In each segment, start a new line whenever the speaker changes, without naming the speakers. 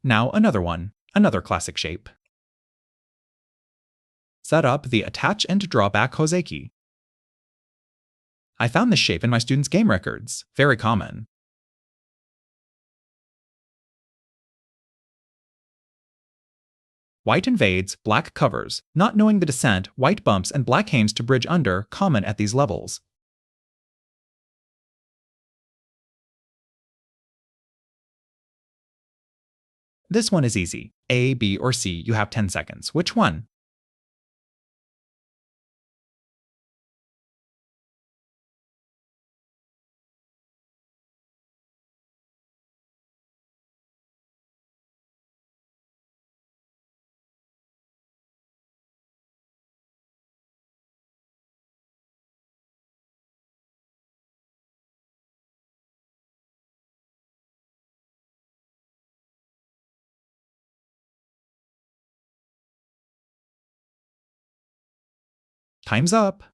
Now another one, another classic shape. Set up the Attach and Draw Back Weiqi. I found this shape in my students' game records, very common. White invades, black covers. Not knowing the descent, white bumps and black aims to bridge under, common at these levels. This one is easy. A, B, or C, you have 10 seconds. Which one? Time's up!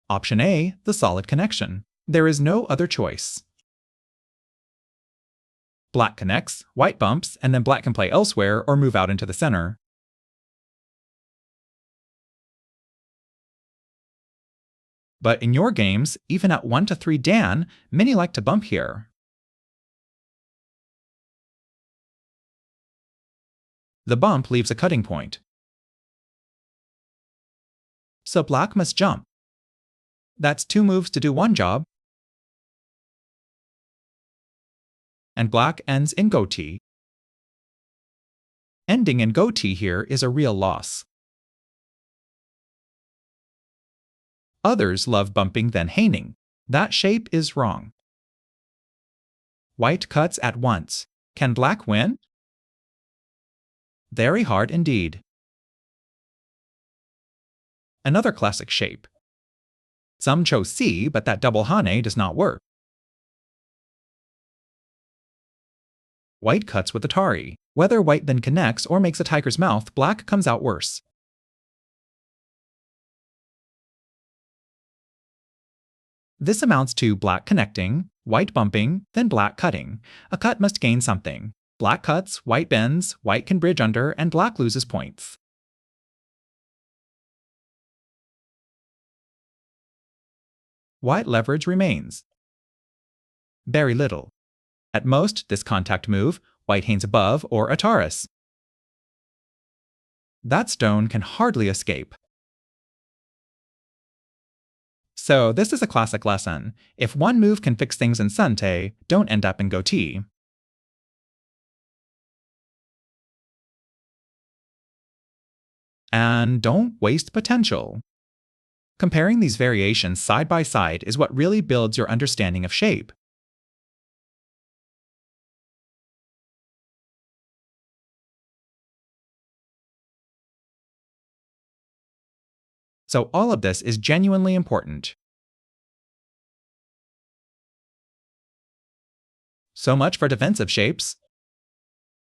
Option A, the solid connection. There is no other choice. Black connects, white bumps, and then black can play elsewhere or move out into the center. But in your games, even at 1 to 3 Dan, many like to bump here. The bump leaves a cutting point. So black must jump. That's 2 moves to do one job. And black ends in goatee. Ending in goatee here is a real loss. Others love bumping then haining. That shape is wrong. White cuts at once. Can black win? Very hard indeed. Another classic shape. Some chose C, but that double hane does not work. White cuts with Atari. Whether white then connects or makes a tiger's mouth, black comes out worse. This amounts to black connecting, white bumping, then black cutting. A cut must gain something. Black cuts, white bends, white can bridge under, and black loses points. White leverage remains. Very little. At most, this contact move, white hains above or Ataris. That stone can hardly escape. So this is a classic lesson. If one move can fix things in Sante, don't end up in goatee. And don't waste potential. Comparing these variations side by side is what really builds your understanding of shape. So all of this is genuinely important. So much for defensive shapes.